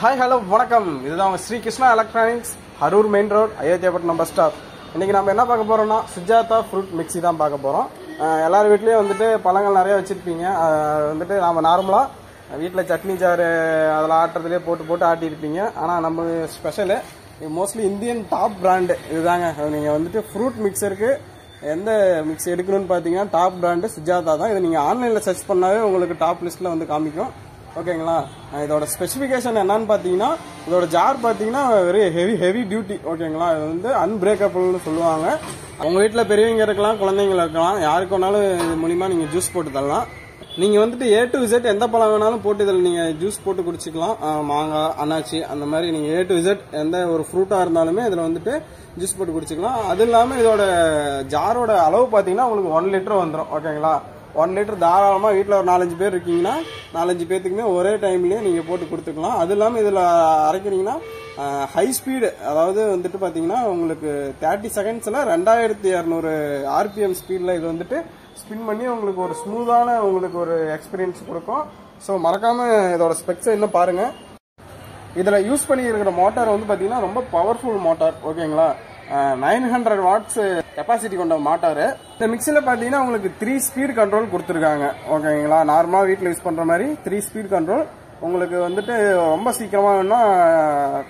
Hi hello வணக்கம். இதுதான் Sri Krishna electronics, Arur main road, Ayothiapattinam bus stop. இன்றைக்கி நம்ம என்ன பார்க்க போகிறோம்னா சுஜாதா ஃப்ரூட் மிக்ஸி தான் பார்க்க போகிறோம். எல்லார் வீட்லேயும் வந்துட்டு பழங்கள் நிறையா வச்சுருப்பீங்க. வந்துட்டு நம்ம நார்மலாக வீட்டில் சட்னி ஜாரு அதில் ஆட்டுறதுலேயே போட்டு ஆட்டியிருப்பீங்க. ஆனால் நம்ம special mostly Indian top brand இதுதாங்க. நீங்கள் வந்துட்டு ஃப்ரூட் மிக்சருக்கு எந்த மிக்ஸி எடுக்கணும்னு பார்த்தீங்கன்னா டாப் பிராண்டு சுஜாதா தான். இதை நீங்கள் ஆன்லைனில் சர்ச் பண்ணாவே உங்களுக்கு டாப் லிஸ்ட்டில் வந்து காமிக்கும். ஓகேங்களா? இதோட ஸ்பெசிஃபிகேஷன் என்னன்னு பார்த்தீங்கன்னா, இதோட ஜார் பார்த்தீங்கன்னா வெரி ஹெவி டியூட்டி. ஓகேங்களா? இது வந்து அன்பிரேக்கபிள்னு சொல்லுவாங்க. உங்கள் வீட்டில் பெரியவங்க இருக்கலாம், குழந்தைங்க இருக்கலாம், யாருக்கு வேணாலும் இது மூலிமா நீங்கள் ஜூஸ் போட்டு தரலாம். நீங்கள் வந்துட்டு A to Z எந்த பழம் வேணாலும் போட்டு இதில் நீங்கள் ஜூஸ் போட்டு குடிச்சிக்கலாம். மாங்காய், அன்னாச்சி, அந்த மாதிரி நீங்கள் A to Z எந்த ஒரு ஃப்ரூட்டாக இருந்தாலுமே இதில் வந்துட்டு ஜூஸ் போட்டு குடிச்சிக்கலாம். அது இல்லாமல் இதோட ஜாரோட அளவு பார்த்தீங்கன்னா உங்களுக்கு 1 லிட்டர் வந்துடும். ஓகேங்களா? 1 லிட்டர் தாராளமாக வீட்டில் ஒரு 4-5 பேர் இருக்கீங்கன்னா 4-5 பேர்த்துக்குமே ஒரே டைம்லேயே நீங்கள் போட்டு கொடுத்துக்கலாம். அது இல்லாமல் இதில் அரைக்கிறீங்கன்னா ஹை ஸ்பீடு, அதாவது வந்துட்டு பார்த்தீங்கன்னா உங்களுக்கு 30 செகண்ட்ஸில் 2200 RPM ஸ்பீடில் இது வந்துட்டு ஸ்பின் பண்ணி உங்களுக்கு ஒரு ஸ்மூத்தான உங்களுக்கு ஒரு எக்ஸ்பீரியன்ஸ் கொடுக்கும். ஸோ மறக்காமல் இதோட ஸ்பெக்ஸை இன்னும் பாருங்கள். இதில் யூஸ் பண்ணி இருக்கிற மோட்டார் வந்து பார்த்தீங்கன்னா ரொம்ப பவர்ஃபுல் மோட்டார். ஓகேங்களா? 900 வாட்ஸ் கெப்பாசிட்டி கொண்ட மோட்டாரு. இந்த மிக்சியில் பார்த்தீங்கன்னா உங்களுக்கு 3 ஸ்பீட் கண்ட்ரோல் கொடுத்துருக்காங்க. ஓகேங்களா? நார்மலாக வீட்டில் யூஸ் பண்ணுற மாதிரி 3 ஸ்பீட் கண்ட்ரோல். உங்களுக்கு வந்துட்டு ரொம்ப சீக்கிரமாக வேணும்னா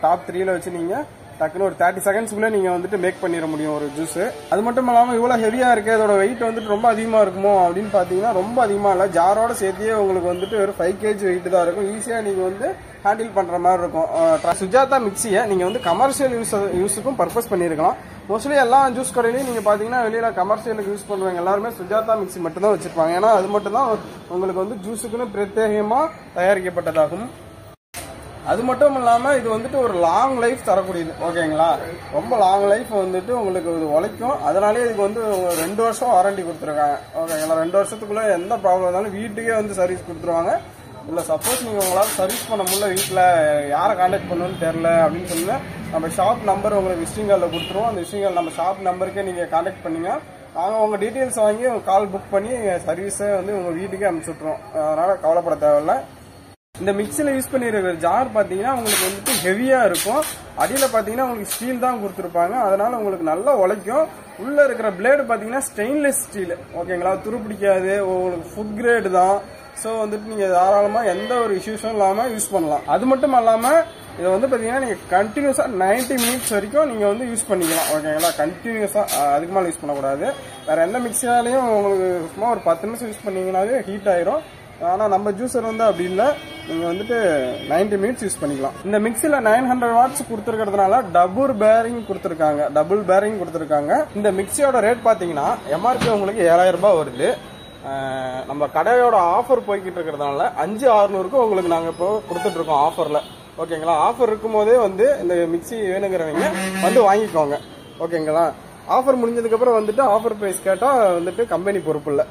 டாப் 3ல வச்சு நீங்கள் டக்குன்னு ஒரு 30 செகண்ட்ஸ்க்குள்ளே நீங்கள் வந்துட்டு மேக் பண்ணிட முடியும் ஒரு ஜூஸு. அது மட்டும் இல்லாமல் இவ்வளோ ஹெவியாக இருக்குது, அதோட வெயிட் வந்துட்டு ரொம்ப அதிகமாக இருக்குமோ அப்படின்னு பார்த்தீங்கன்னா ரொம்ப அதிகமாக இல்லை. ஜாரோட சேர்த்தியே உங்களுக்கு வந்துட்டு ஒரு 5 kg வெயிட் தான் இருக்கும். ஈஸியாக நீங்கள் வந்து ஹேண்டில் பண்ணுற மாதிரி இருக்கும். சுஜாதா மிக்சியை நீங்கள் வந்து கமர்ஷியல் யூஸுக்கும் பர்பஸ் பண்ணியிருக்கலாம். மோஸ்ட்லி எல்லா ஜூஸ் கடையிலையும் நீங்கள் பார்த்தீங்கன்னா வெளியில் கமர்ஷியலுக்கு யூஸ் பண்ணுவாங்க. எல்லாருமே சுஜாதா மிக்சி மட்டும்தான் வச்சுருப்பாங்க. ஏன்னா அது மட்டும்தான் உங்களுக்கு வந்து ஜூஸுக்குன்னு பிரத்யேகமாக தயாரிக்கப்பட்டதாகும். அது மட்டும் இல்லாமல் இது வந்துட்டு ஒரு லாங் லைஃப் தரக்கூடியது. ஓகேங்களா? ரொம்ப லாங் லைஃப் வந்துட்டு உங்களுக்கு இது உழைக்கும். அதனாலே இதுக்கு வந்து 2 வருஷம் வாரண்டி கொடுத்துருக்காங்க. ஓகேங்களா? 2 வருஷத்துக்குள்ளே எந்த ப்ராப்ளம் இருந்தாலும் வீட்டுக்கே வந்து சர்வீஸ் கொடுத்துருவாங்க. இல்லை சப்போஸ் நீங்கள் உங்களால் சர்வீஸ் பண்ண முடியல, வீட்டில் யாரை கான்டாக்ட் பண்ணணும்னு தெரில அப்படின்னு சொன்னால் நம்ம ஷாப் நம்பர் உங்களுக்கு விசிட்டிங் கார்டில் கொடுத்துருவோம். அந்த விசிட்டிங் கார்டு நம்ம ஷாப் நம்பருக்கே நீங்கள் கான்டாக்ட் பண்ணிங்க, நாங்கள் உங்கள் டீட்டெயில்ஸ் வாங்கி கால் புக் பண்ணி சர்வீஸை வந்து உங்கள் வீட்டுக்கே அனுப்பிச்சி விட்ருவோம். அதனால் கவலைப்பட தேவையில்லை. இந்த மிக்சியில் யூஸ் பண்ணியிருக்கிற ஜார் பார்த்தீங்கன்னா உங்களுக்கு வந்துட்டு ஹெவியாக இருக்கும். அடியில் பார்த்தீங்கன்னா உங்களுக்கு ஸ்டீல் தான் கொடுத்துருப்பாங்க. அதனால் உங்களுக்கு நல்லா உழைக்கும். உள்ளே இருக்கிற பிளேடு பார்த்தீங்கன்னா ஸ்டெயின்லெஸ் ஸ்டீல். ஓகேங்களா? துருப்பிடிக்காது. உங்களுக்கு ஃபுட் கிரேடு தான். ஸோ வந்துட்டு நீங்கள் தாராளமாக எந்த ஒரு இஷ்யூஸும் இல்லாமல் யூஸ் பண்ணலாம். அது மட்டும் இல்லாமல் இதை வந்து பார்த்தீங்கன்னா நீங்கள் கண்டினியூஸாக 90 மினிட்ஸ் வரைக்கும் நீங்கள் வந்து யூஸ் பண்ணிக்கலாம். ஓகேங்களா? கண்டினியூஸாக அதுக்கு மேலே யூஸ் பண்ணக்கூடாது. வேறு எந்த மிக்சினாலையும் உங்களுக்கு சும்மா ஒரு 10 நிமிஷம் யூஸ் பண்ணிங்கன்னாவே ஹீட் ஆயிரும். ஆனால் நம்ம ஜூஸர் வந்து அப்படி இல்லை, நீங்கள் வந்துட்டு 90 மினிட்ஸ் யூஸ் பண்ணிக்கலாம். இந்த மிக்சியில் 900 வாட்ஸ் கொடுத்துருக்கிறதுனால டபுள் பேரிங் கொடுத்துருக்காங்க. இந்த மிக்சியோட ரேட் பார்த்தீங்கன்னா MRP உங்களுக்கு 7000 ரூபாய் வருது. நம்ம கடையோட ஆஃபர் போய்கிட்டு இருக்கிறதுனால 5600க்கு உங்களுக்கு நாங்கள் இப்போ கொடுத்துட்ருக்கோம் ஆஃபரில். ஓகேங்களா? ஆஃபர் இருக்கும் போதே வந்து இந்த மிக்சி வேணுங்கிறவங்க வந்து வாங்கிக்கோங்க. ஓகேங்களா? ஆஃபர் முடிஞ்சதுக்கப்புறம் வந்துட்டு ஆஃபர் ப்ரைஸ் கேட்டால் வந்துட்டு கம்பெனி பொறுப்பு இல்லை.